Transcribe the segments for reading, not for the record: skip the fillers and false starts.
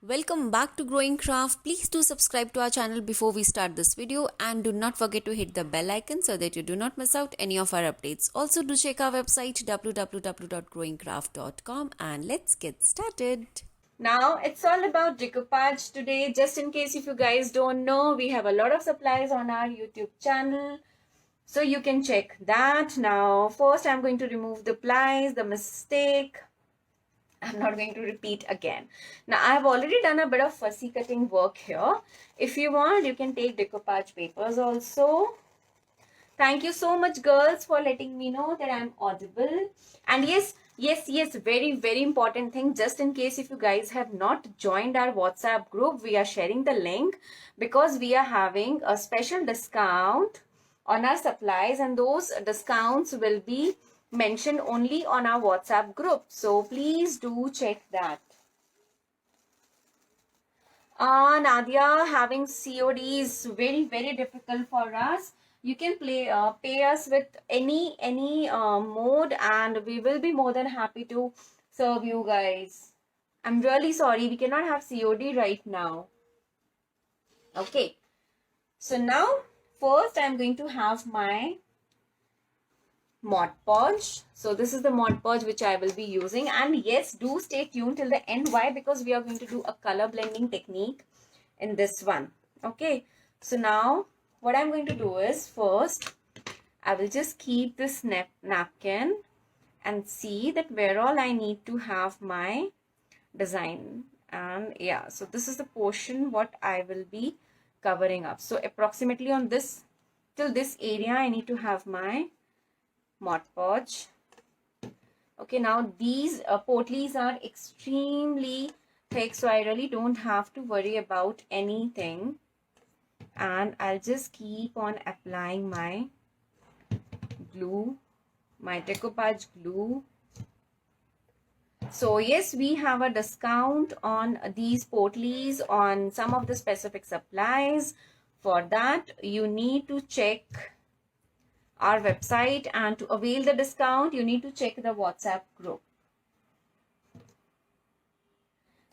Welcome back to Growing Craft. Please do subscribe to our channel before we start this video and do not forget to hit the bell icon so that you do not miss out any of our updates. Also do check our website www.growingcraft.com and let's get started. Now it's all about decoupage today. Just in case if you guys don't know, we have a lot of supplies on our YouTube channel. So you can check that. Now first I'm going to remove the plies, the mistake. I'm not going to repeat again. Now I have already done a bit of fussy cutting work here. If you want, you can take decoupage papers also. Thank you so much girls for letting me know that I'm audible. And yes, very important thing, just in case if you guys have not joined our WhatsApp group, we are sharing the link because we are having a special discount on our supplies, and those discounts will be mentioned only on our WhatsApp group. So please do check that. Nadia, having COD is very difficult for us. You can pay us with any mode, and we will be more than happy to serve you guys. I'm really sorry, we cannot have COD right now. Okay, so now first I'm going to have my Mod Podge. So this is the Mod Podge which I will be using, and yes, do stay tuned till the end. Why? Because we are going to do a color blending technique in this one. Okay, so now what I'm going to do is, first I will just keep this napkin and see that where all I need to have my design. And yeah, so this is the portion what I will be covering up. So approximately on this, till this area I need to have my Mod Podge. Okay, now these potleys are extremely thick, so I really don't have to worry about anything. And I'll just keep on applying my glue, my decoupage glue. So yes, we have a discount on these potleys on some of the specific supplies. For that, you need to check our website, and to avail the discount you need to check the WhatsApp group.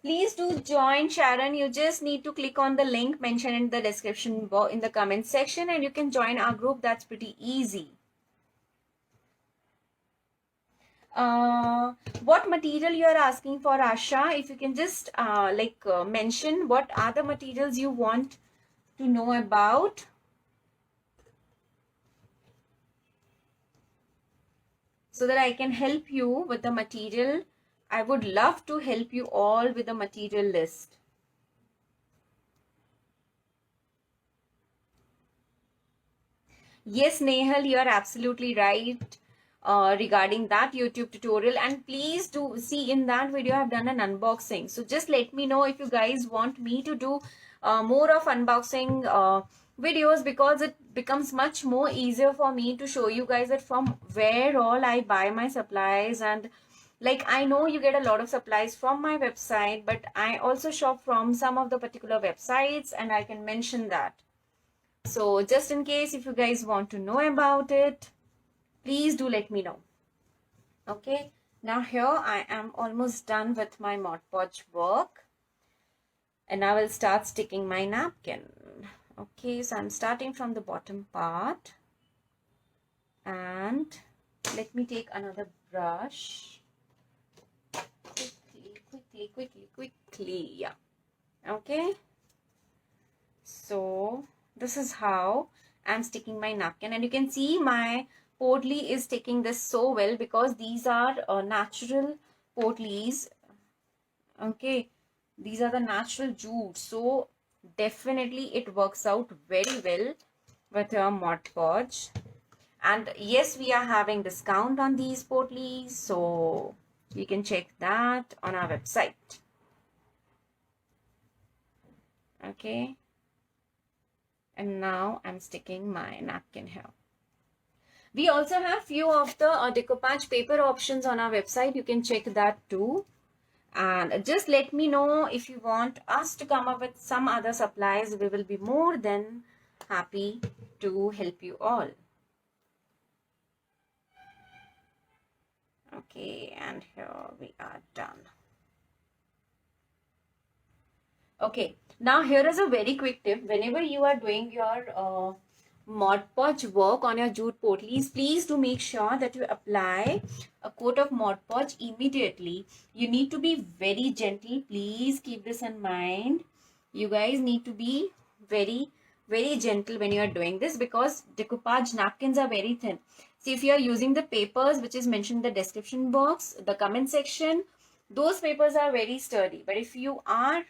Please do join, Sharon. You just need to click on the link mentioned in the description in the comment section and you can join our group. That's pretty easy. What material you are asking for, Asha? If you can just mention what are the materials you want to know about. So that I can help you with the material. I would love to help you all with the material list. Yes, Nehal, you are absolutely right regarding that YouTube tutorial. And please do see, in that video I've done an unboxing. So just let me know if you guys want me to do more of unboxing videos, because it becomes much more easier for me to show you guys that from where all I buy my supplies. And like, I know you get a lot of supplies from my website, but I also shop from some of the particular websites and I can mention that. So just in case if you guys want to know about it, please do let me know. Okay, now here I am almost done with my Mod Podge work, and I will start sticking my napkin. Okay, so I'm starting from the bottom part, and let me take another brush. Quickly, yeah. Okay, so this is how I'm sticking my napkin, and you can see my potli is taking this so well because these are natural potlis. Okay, these are the natural jute, so definitely it works out very well with your Mod Podge. And yes, we are having discount on these potlis, so you can check that on our website. Okay, and now I'm sticking my napkin here. We also have few of the decoupage paper options on our website. You can check that too. And just let me know if you want us to come up with some other supplies. We will be more than happy to help you all. Okay, and here we are done. Okay, now here is a very quick tip. Whenever you are doing your Mod Podge work on your jute potlies, please do make sure that you apply a coat of Mod Podge immediately. You need to be very gentle. Please keep this in mind. You guys need to be very gentle when you are doing this, because decoupage napkins are very thin. See, if you are using the papers which is mentioned in the description box, the comment section, those papers are very sturdy. But if you are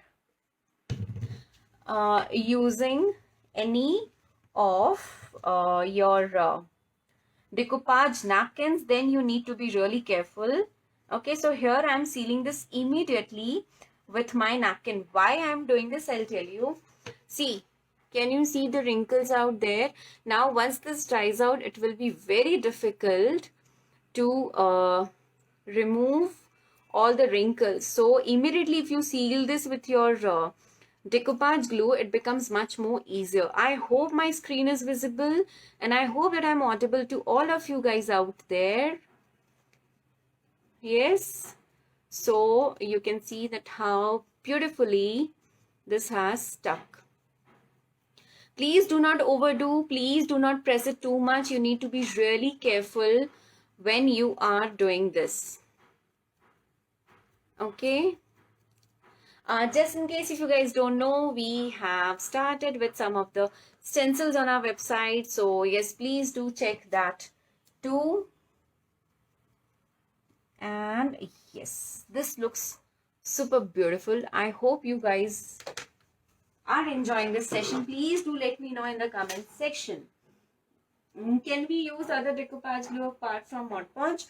using any of your decoupage napkins, then you need to be really careful. Okay, so here I am sealing this immediately with my napkin. Why I am doing this, I'll tell you. See, can you see the wrinkles out there? Now once this dries out, it will be very difficult to remove all the wrinkles. So immediately if you seal this with your decoupage glue, it becomes much more easier. I hope my screen is visible, and I hope that I'm audible to all of you guys out there. Yes, so you can see that how beautifully this has stuck. Please do not overdo, please do not press it too much. You need to be really careful when you are doing this. Okay, just in case if you guys don't know, we have started with some of the stencils on our website. So yes, please do check that too. And yes, this looks super beautiful. I hope you guys are enjoying this session. Please do let me know in the comment section. Can we use other decoupage glue apart from Mod Podge?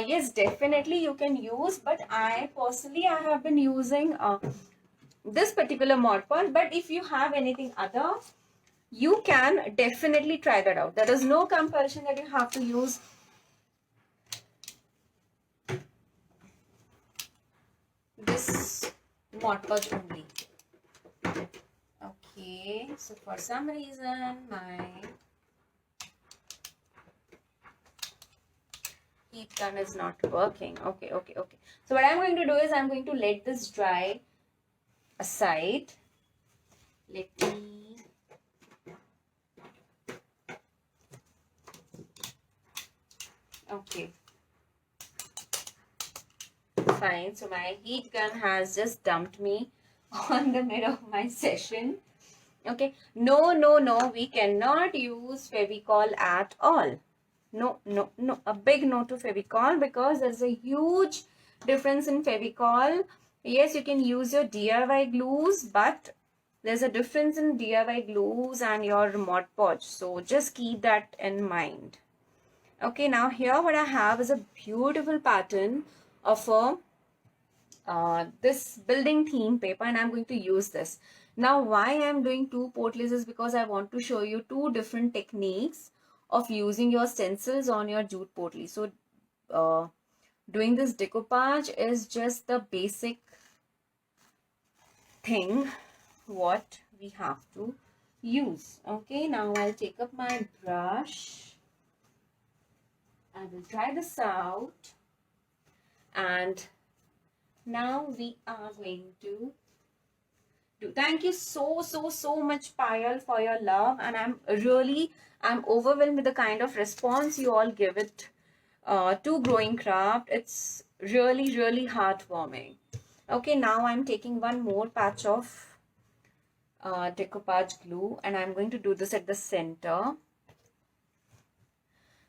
Yes, definitely you can use, but I personally have been using this particular Mod Podge. But if you have anything other, you can definitely try that out. There is no compulsion that you have to use this Mod Podge only. Okay, so for some reason my heat gun is not working. Okay. So what I'm going to do is I'm going to let this dry aside. Let me okay, fine. So my heat gun has just dumped me on the mid of my session. Okay, no, we cannot use Fevicol at all. No, a big no to Fevicol, because there's a huge difference in Fevicol. Yes, you can use your DIY glues, but there's a difference in DIY glues and your Mod Podge. So just keep that in mind. Okay, now here what I have is a beautiful pattern of a this building theme paper, and I'm going to use this. Now why I'm doing two portlies is because I want to show you two different techniques of using your stencils on your jute portly. So doing this decoupage is just the basic thing what we have to use. Okay, now I'll take up my brush. I will try this out, and now we are going to do. Thank you so much, Payal, for your love, and I'm overwhelmed with the kind of response you all give it to Growing Craft. It's really heartwarming. Okay, now I'm taking one more patch of decoupage glue, and I'm going to do this at the center.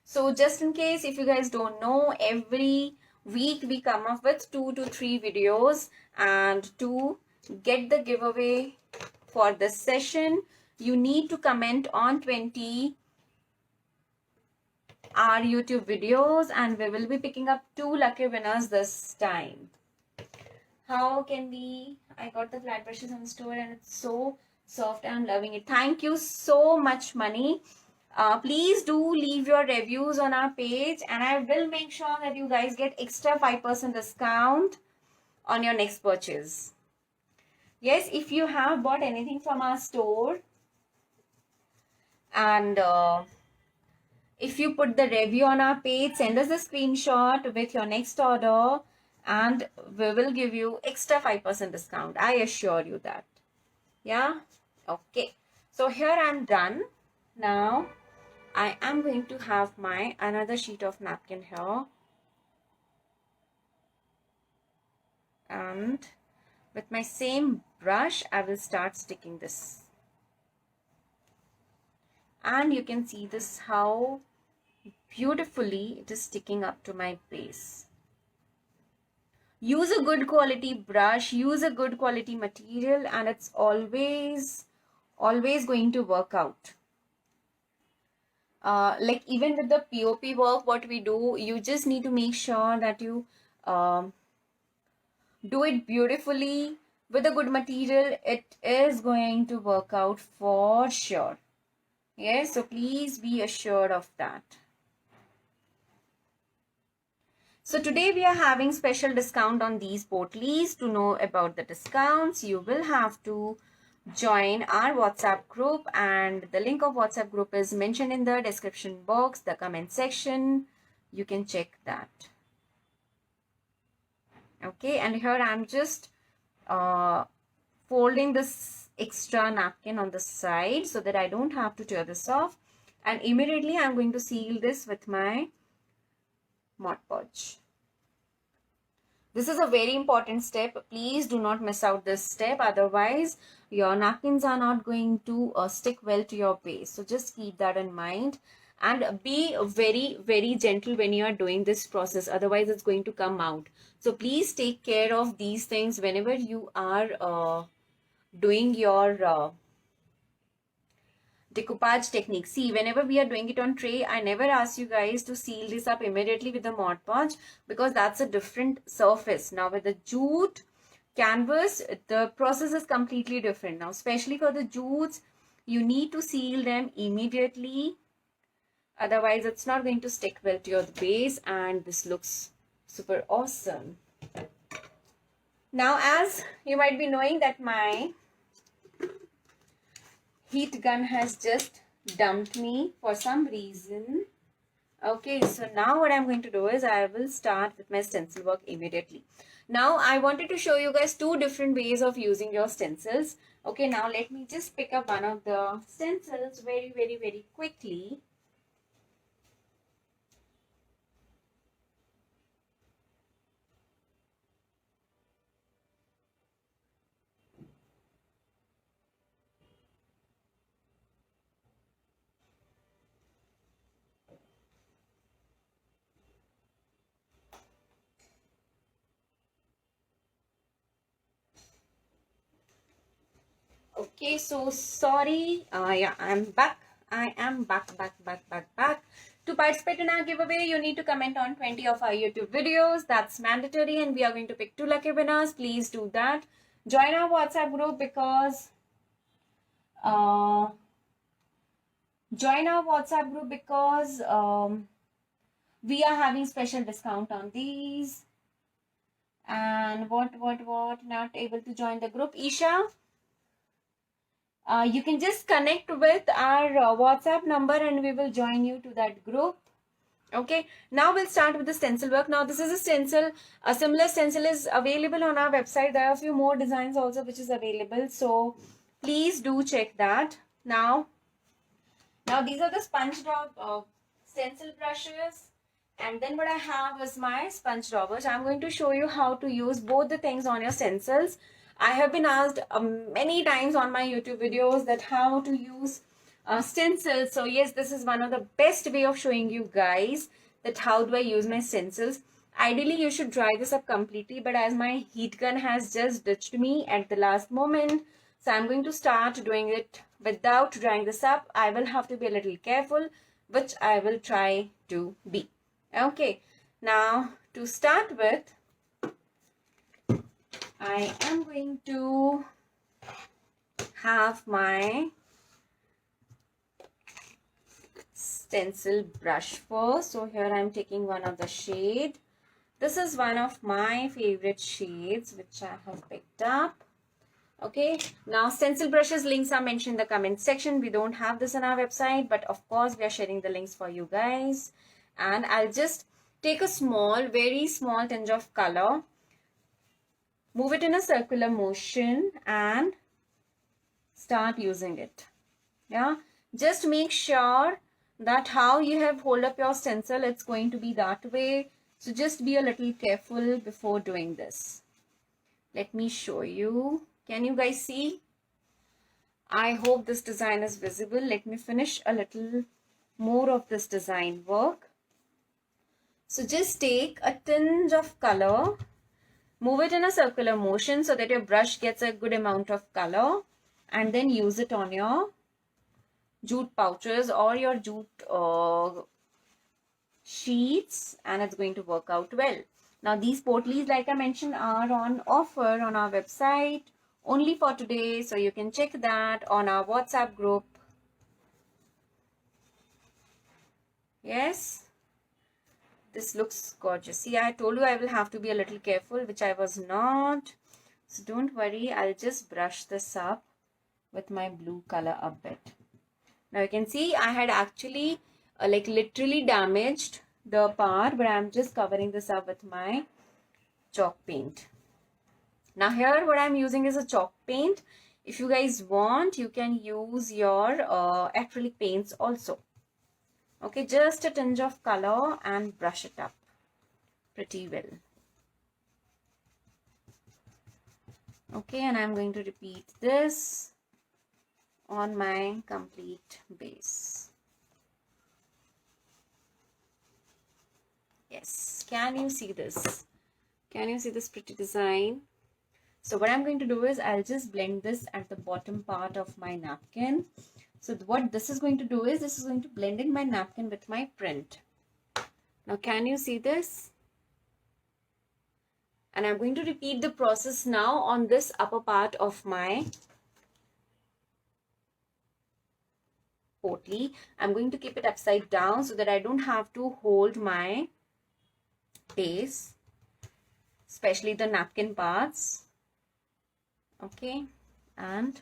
So just in case if you guys don't know, every week we come up with 2 to 3 videos, and to get the giveaway for this session, you need to comment on 20 our YouTube videos, and we will be picking up 2 lucky winners this time. How can we? I got the flat brushes on the store and it's so soft. I'm loving it. Thank you so much, Money. Please do leave your reviews on our page, and I will make sure that you guys get extra 5% discount on your next purchase. Yes, if you have bought anything from our store, and if you put the review on our page, send us a screenshot with your next order, and we will give you extra 5% discount. I assure you that. Yeah, okay. So here I'm done. Now I am going to have my another sheet of napkin here, and with my same brush I will start sticking this, and you can see this how beautifully it is sticking up to my base. Use a good quality brush, use a good quality material, and it's always going to work out. Like even with the POP work, what we do, you just need to make sure that you do it beautifully with a good material. It is going to work out for sure. Yes, so please be assured of that. So today we are having special discount on these Potleys. To know about the discounts, you will have to join our WhatsApp group, and the link of WhatsApp group is mentioned in the description box, the comment section. You can check that. Okay, and here I'm just folding this extra napkin on the side so that I don't have to tear this off, and immediately I'm going to seal this with my Mod Podge. This is a very important step. Please do not miss out this step. Otherwise, your napkins are not going to stick well to your base. So just keep that in mind. And be very, very gentle when you are doing this process. Otherwise, it's going to come out. So please take care of these things whenever you are doing your decoupage technique. See, whenever we are doing it on tray, I never ask you guys to seal this up immediately with the Mod Podge, because that's a different surface. Now with the jute canvas, the process is completely different. Now especially for the jutes, you need to seal them immediately. Otherwise it's not going to stick well to your base, and this looks super awesome. Now as you might be knowing that my heat gun has just dumped me for some reason. Okay, so now what I'm going to do is I will start with my stencil work immediately. Now I wanted to show you guys two different ways of using your stencils. Okay, now let me just pick up one of the stencils very quickly. Okay, so sorry. Yeah, I'm back. I am back. To participate in our giveaway, you need to comment on 20 of our YouTube videos. That's mandatory, and we are going to pick 2 lucky winners. Please do that. Join our WhatsApp group because we are having special discount on these. And what? Not able to join the group, Isha? You can just connect with our WhatsApp number and we will join you to that group. Okay, now we'll start with the stencil work. Now this is a stencil. A similar stencil is available on our website. There are a few more designs also which is available. So please do check that. Now these are the sponge daub stencil brushes. And then what I have is my sponge daubers. I'm going to show you how to use both the things on your stencils. I have been asked many times on my YouTube videos that how to use stencils. So yes, this is one of the best way of showing you guys that how do I use my stencils. Ideally, you should dry this up completely, but as my heat gun has just ditched me at the last moment, so I'm going to start doing it without drying this up. I will have to be a little careful, which I will try to be. Okay, now to start with, I am going to have my stencil brush first. So here I'm taking one of the shade. This is one of my favorite shades which I have picked up. Okay, now stencil brushes links are mentioned in the comment section. We don't have this on our website, but of course we are sharing the links for you guys. And I'll just take a small, very small tinge of color, move it in a circular motion, and start using it. Yeah, just make sure that how you have hold up your stencil, it's going to be that way. So just be a little careful before doing this. Let me show you. Can you guys see? I hope this design is visible. Let me finish a little more of this design work. So just take a tinge of color, move it in a circular motion so that your brush gets a good amount of color, and then use it on your jute pouches or your jute sheets, and it's going to work out well. Now these Potleys, like I mentioned, are on offer on our website only for today, so you can check that on our WhatsApp group. Yes, this looks gorgeous. See, I told you I will have to be a little careful, which I was not. So don't worry, I'll just brush this up with my blue color a bit. Now you can see I had actually like literally damaged the part, but I'm just covering this up with my chalk paint. Now here what I'm using is a chalk paint. If you guys want, you can use your acrylic paints also. Okay, just a tinge of color and brush it up pretty well. Okay, and I'm going to repeat this on my complete base. Yes, can you see this? Can you see this pretty design? So what I'm going to do is I'll just blend this at the bottom part of my napkin. So what this is going to do is this is going to blend in my napkin with my print. Now can you see this? And I'm going to repeat the process now on this upper part of my Potley. I'm going to keep it upside down so that I don't have to hold my base, especially the napkin parts. Okay, and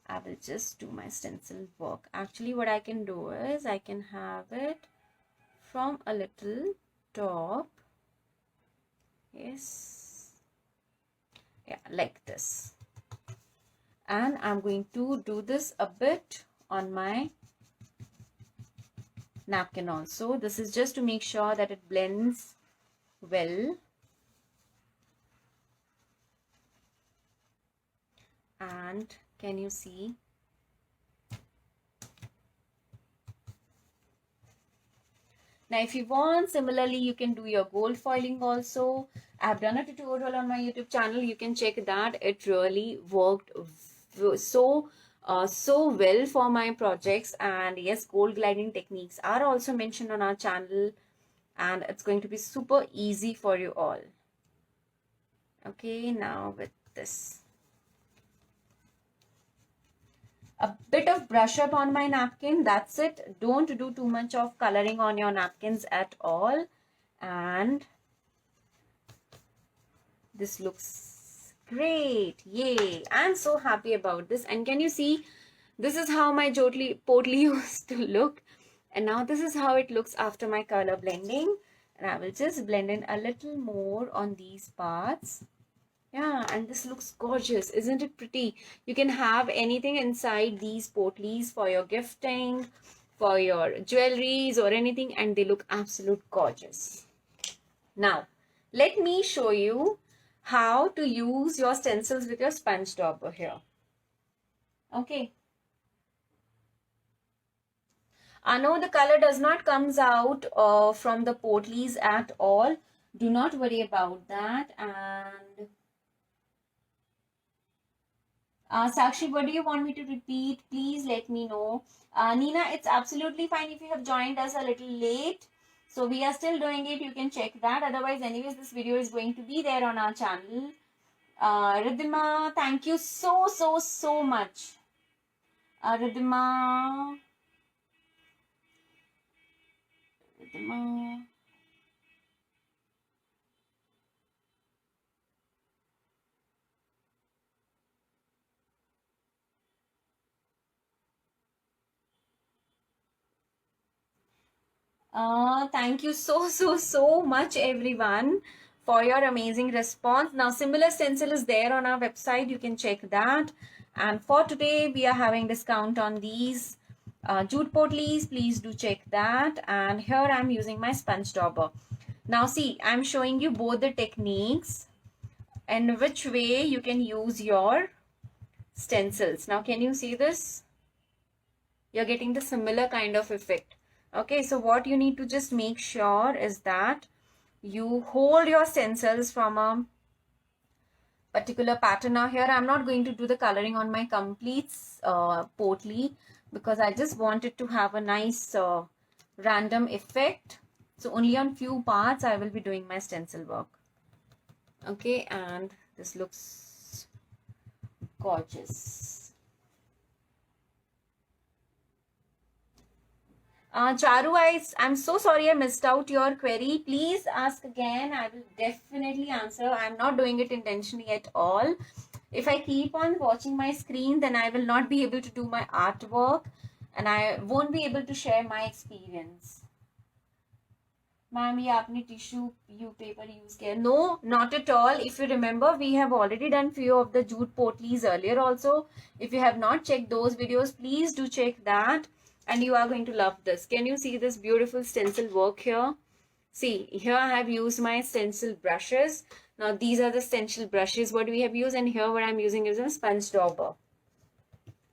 I will just do my stencil work. Actually what I can do is I can have it from a little top. Yes, yeah, like this. And I'm going to do this a bit on my napkin also. This is just to make sure that it blends well. And can you see? Now if you want, similarly you can do your gold foiling also. I've done a tutorial on my YouTube channel. You can check that. It really worked so well for my projects. And yes, gold gliding techniques are also mentioned on our channel, and it's going to be super easy for you all. Okay, now with this, a bit of brush up on my napkin, that's it. Don't do too much of coloring on your napkins at all. And this looks great. Yay, I'm so happy about this. And can you see, this is how my Potley used to look, and now this is how it looks after my color blending. And I will just blend in a little more on these parts. Yeah, and this looks gorgeous. Isn't it pretty? You can have anything inside these Potleys for your gifting, for your jewelries or anything, and they look absolute gorgeous. Now, let me show you how to use your stencils with your sponge dauber here. Okay. I know the color does not comes out from the Potleys at all. Do not worry about that. And Sakshi, what do you want me to repeat? Please let me know. Nina, it's absolutely fine if you have joined us a little late. So we are still doing it. You can check that. Otherwise, anyways, this video is going to be there on our channel. Ridhima, thank you so much. Ridhima. Thank you so much everyone for your amazing response. Now similar stencil is there on our website. You can check that. And for today, we are having discount on these jute potleys. Please do check that. And here I'm using my sponge dauber. Now see, I'm showing you both the techniques and which way you can use your stencils. Now can you see this? You're getting the similar kind of effect. Okay, so what you need to just make sure is that you hold your stencils from a particular pattern. Now here I'm not going to do the coloring on my complete portly because I just wanted to have a nice random effect. So only on few parts I will be doing my stencil work. Okay, and this looks gorgeous. Charu, I'm so sorry I missed out your query. Please ask again. I will definitely answer. I'm not doing it intentionally at all. If I keep on watching my screen, then I will not be able to do my artwork and I won't be able to share my experience. Ma'am, ye aapne tissue paper use kiya? No, not at all. If you remember, we have already done few of the jute potleys earlier also. If you have not checked those videos, please do check that. And you are going to love this. Can you see this beautiful stencil work here? See, here I have used my stencil brushes. Now these are the stencil brushes what we have used, and here what I'm using is a sponge dauber.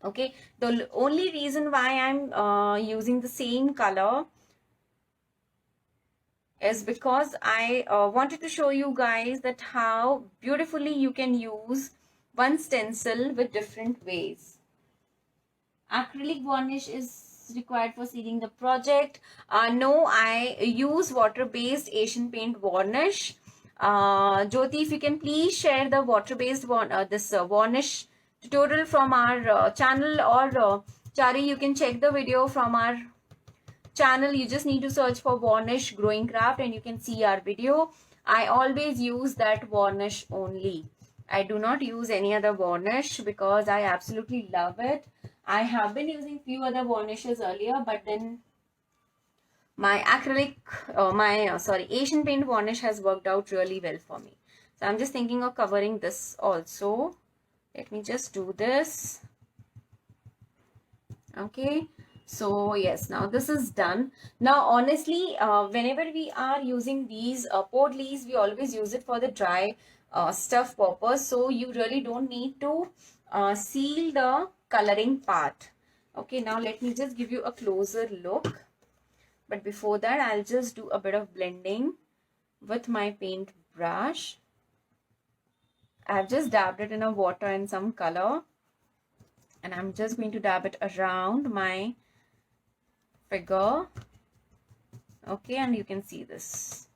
Okay, the only reason why I'm using the same color is because I wanted to show you guys that how beautifully you can use one stencil with different ways. Acrylic varnish is required for sealing the project. No, I use water-based Asian paint varnish. Jyoti, if you can please share the water-based varnish tutorial from our channel, or Chari, you can check the video from our channel. You just need to search for varnish growing craft and you can see our video. I always use that varnish only. I do not use any other varnish because I absolutely love it. I have been using few other varnishes earlier, but then my Asian paint varnish has worked out really well for me. So I'm just thinking of covering this also. Let me just do this. Okay. So yes, now this is done. Now honestly, whenever we are using these potleys, we always use it for the dry stuff purpose. So you really don't need to seal the coloring part. Okay, now let me just give you a closer look. But before that, I'll just do a bit of blending with my paint brush. I've just dabbed it in a water and some color. And I'm just going to dab it around my figure. Okay, and you can see this.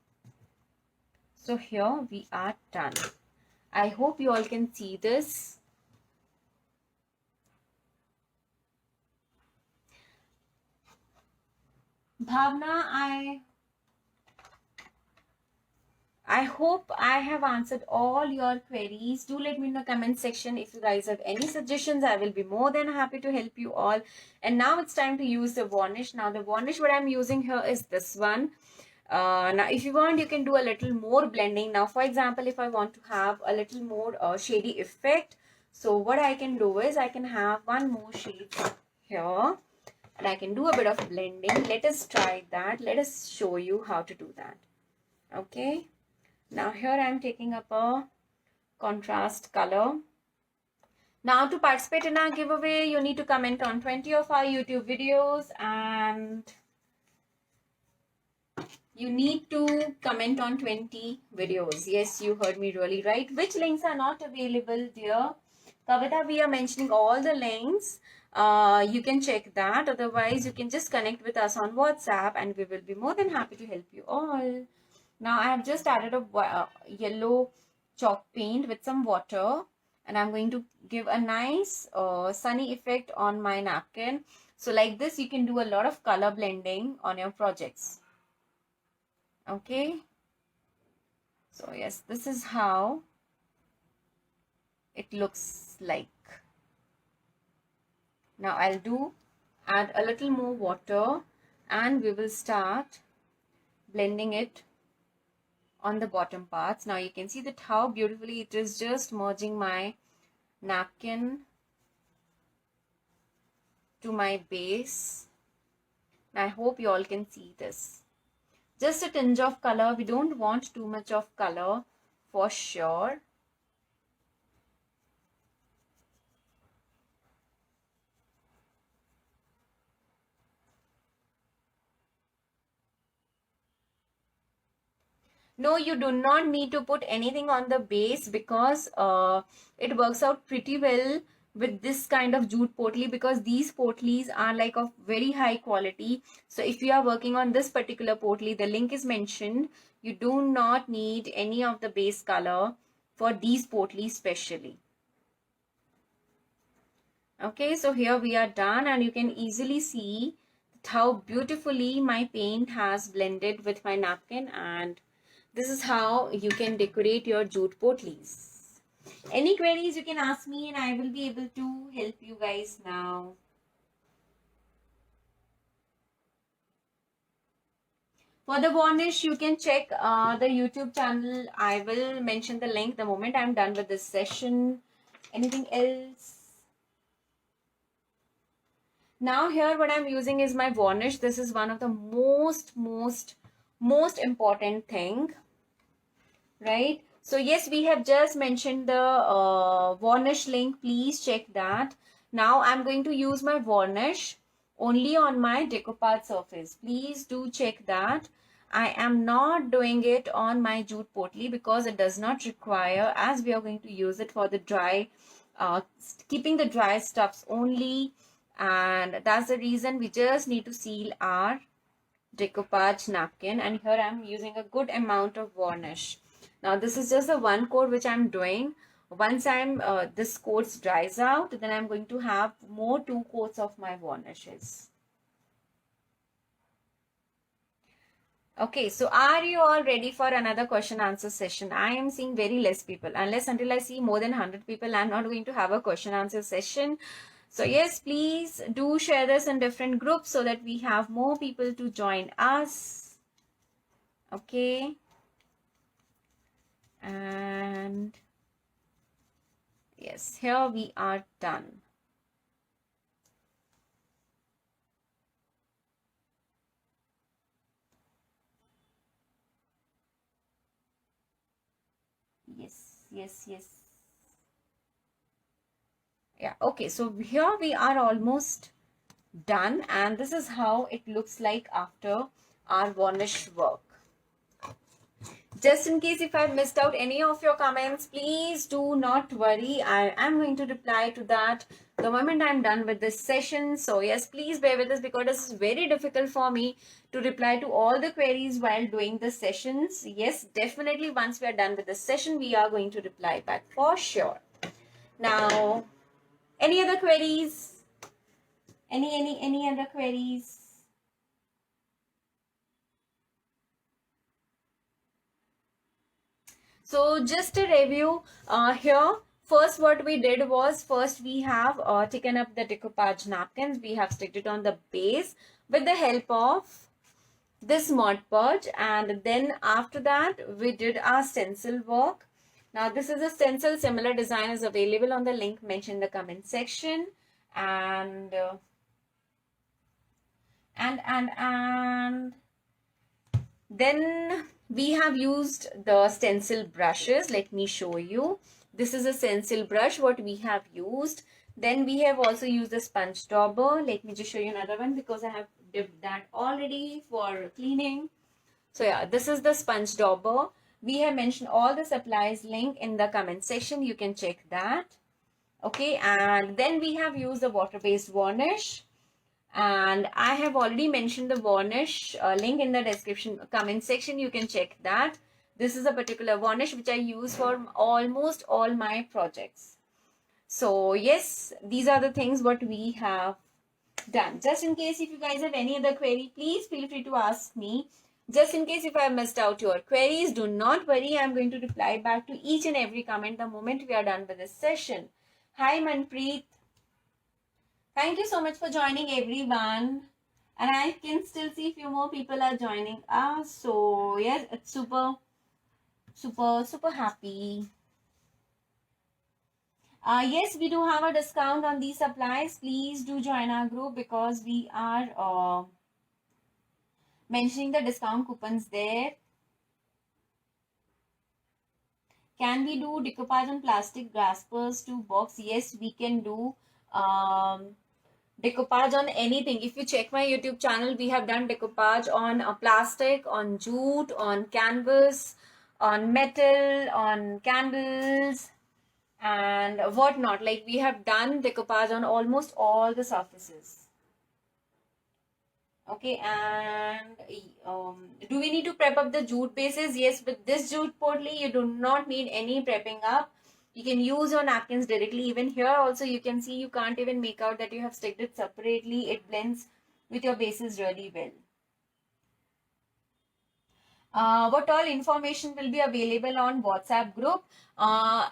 So here we are done. I hope you all can see this. Bhavna, I hope I have answered all your queries. Do let me in the comment section if you guys have any suggestions. I will be more than happy to help you all. And now it's time to use the varnish. Now the varnish what I'm using here is this one. Now if you want, you can do a little more blending. Now for example, if I want to have a little more shady effect, so what I can do is I can have one more shade here and I can do a bit of blending. Let us try that. Let us show you how to do that. Okay. Now here I am taking up a contrast color. Now to participate in our giveaway, you need to comment on 20 of our YouTube videos and you need to comment on 20 videos. Yes, you heard me really right. Which links are not available, dear? Kavita, we are mentioning all the links. You can check that. Otherwise, you can just connect with us on WhatsApp and we will be more than happy to help you all. Now I have just added a yellow chalk paint with some water and I'm going to give a nice sunny effect on my napkin. So like this, you can do a lot of color blending on your projects. Okay. So yes, this is how it looks like. Now I'll add a little more water and we will start blending it on the bottom parts. Now you can see that how beautifully it is just merging my napkin to my base. I hope you all can see this. Just a tinge of color. We don't want too much of color for sure. No, you do not need to put anything on the base because it works out pretty well with this kind of jute potli, because these potlis are like of very high quality. So if you are working on this particular potli, the link is mentioned. You do not need any of the base color for these potlis specially. Okay, so here we are done, and you can easily see how beautifully my paint has blended with my napkin, and this is how you can decorate your jute potlis. Any queries you can ask me and I will be able to help you guys now. For the varnish, you can check the YouTube channel. I will mention the link the moment I'm done with this session. Anything else? Now here what I'm using is my varnish. This is one of the most important thing, right? So yes, we have just mentioned the varnish link. Please check that. Now I'm going to use my varnish only on my decoupage surface. Please do check that. I am not doing it on my jute potli because it does not require, as we are going to use it for the dry, keeping the dry stuffs only. And that's the reason we just need to seal our decoupage napkin. And here I'm using a good amount of varnish. Now this is just the one coat which I'm doing. Once this coat dries out, then I'm going to have more 2 coats of my varnishes. Okay, so are you all ready for another question answer session? I am seeing very less people. Unless until I see more than 100 people, I'm not going to have a question answer session. So yes, please do share this in different groups so that we have more people to join us. Okay. And yes, here we are done. Yes. Yeah, okay, so here we are almost done, and this is how it looks like after our varnish work. Just in case if I missed out any of your comments, please do not worry. I am going to reply to that the moment I'm done with this session. So yes, please bear with us because this is very difficult for me to reply to all the queries while doing the sessions. Yes, definitely once we are done with the session, we are going to reply back for sure. Now, any other queries? Any other queries? So just a review here. First, what we did was, first we have taken up the decoupage napkins. We have sticked it on the base with the help of this Mod Podge, and then after that we did our stencil work. Now this is a stencil. Similar design is available on the link mentioned in the comment section, and then we have used the stencil brushes. Let me show you. This is a stencil brush what we have used. Then we have also used the sponge dauber. Let me just show you another one because I have dipped that already for cleaning. So yeah, this is the sponge dauber. We have mentioned all the supplies link in the comment section. You can check that. Okay, and then we have used the water-based varnish. And I have already mentioned the varnish link in the description comment section. You can check that. This is a particular varnish which I use for almost all my projects. So yes, these are the things what we have done. Just in case if you guys have any other query, please feel free to ask me. Just in case if I missed out your queries, do not worry. I'm going to reply back to each and every comment the moment we are done with this session. Hi Manpreet. Thank you so much for joining everyone. And I can still see a few more people are joining us. So yes, it's super happy. Yes, we do have a discount on these supplies. Please do join our group because we are mentioning the discount coupons there. Can we do decoupage on plastic graspers to box? Yes, we can do decoupage on anything. If you check my YouTube channel, we have done decoupage on plastic, on jute, on canvas, on metal, on candles, and whatnot. Like, we have done decoupage on almost all the surfaces. Okay, and do we need to prep up the jute bases? Yes, with this jute potli, you do not need any prepping up. You can use your napkins directly. Even here also, you can see you can't even make out that you have sticked it separately. It blends with your bases really well. What all information will be available on WhatsApp group.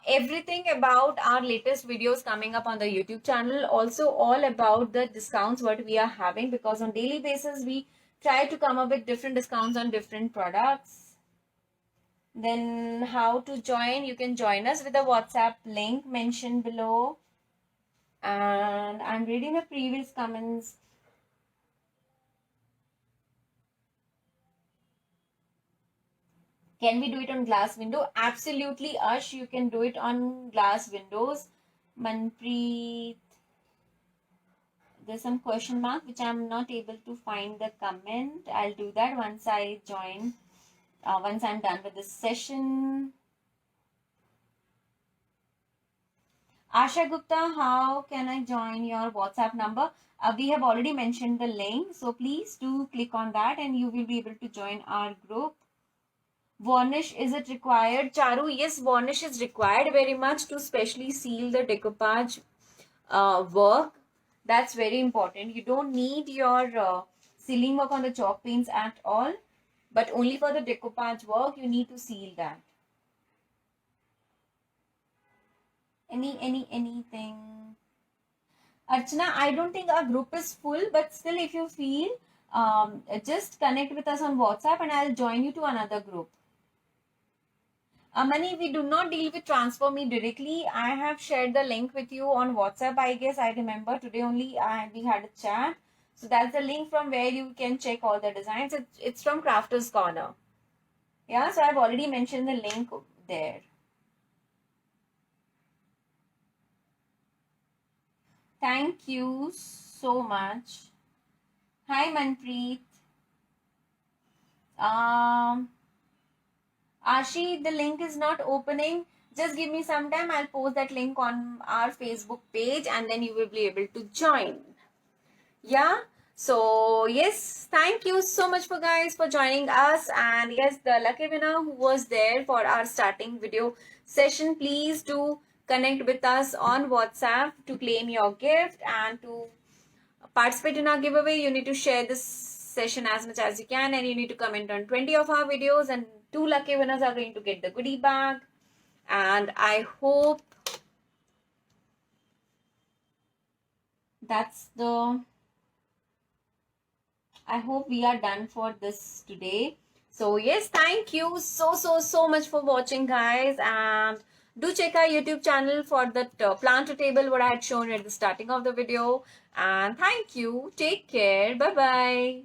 Everything about our latest videos coming up on the YouTube channel. Also all about the discounts what we are having, because on daily basis we try to come up with different discounts on different products. Then how to join? You can join us with the WhatsApp link mentioned below. And I'm reading the previous comments. Can we do it on glass window? Absolutely, Ash. You can do it on glass windows. Manpreet, there's some question mark which I'm not able to find the comment. I'll do that once I join, once I'm done with this session. Asha Gupta, how can I join your WhatsApp number? We have already mentioned the link, so please do click on that and you will be able to join our group. Varnish, is it required? Charu, yes, varnish is required very much to specially seal the decoupage work. That's very important. You don't need your sealing work on the chalk paints at all, but only for the decoupage work, you need to seal that. Anything? Archana, I don't think our group is full, but still if you feel, just connect with us on WhatsApp and I'll join you to another group. Amani, we do not deal with Transfer Me directly. I have shared the link with you on WhatsApp. I guess I remember today only we had a chat. So that's the link from where you can check all the designs. It's from Crafters Corner. Yeah, so I've already mentioned the link there. Thank you so much. Hi, Manpreet. Ashi, the link is not opening. Just give me some time. I'll post that link on our Facebook page and then you will be able to join. Yeah. So yes, thank you so much for guys for joining us. And yes, the lucky winner who was there for our starting video session, please do connect with us on WhatsApp to claim your gift and to participate in our giveaway. You need to share this session as much as you can and you need to comment on 20 of our videos and 2 lucky winners are going to get the goodie bag. And I hope I hope we are done for this today. So yes, thank you so much for watching guys, and do check our YouTube channel for the plant to table what I had shown at the starting of the video. And thank you. Take care. Bye bye.